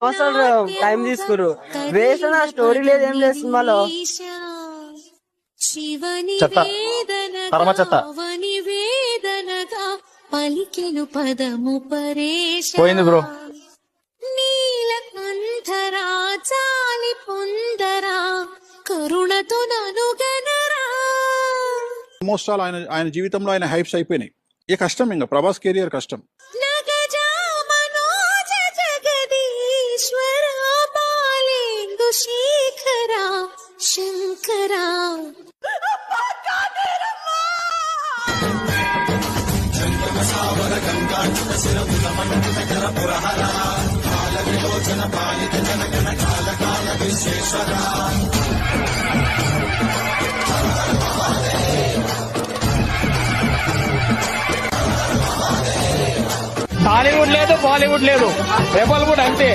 అసలు time తీసుకురు waste నా story లేదు ఏం లేదు సినిమాలో. చెత్త పరమ చెత్త పలికెను పదము పరేశ పోయింది బ్రో. నీలకంఠరా చాలి పొందరా కరుణతో ననుగనరా. ఆల్మోస్ట్ ఆల్ ఆయన జీవితంలో ఆయన హైప్స్ అయిపోయినాయి. ఇక కష్టం, ఇంకా ప్రభాస్ కెరియర్ కష్టం. నగజా మనోజ జగదీశ్వర బాలేందు శేఖరా శంకరా. హాలీవుడ్ లేదు, బాలీవుడ్ లేదు, రెబల్ కూడా అంతే.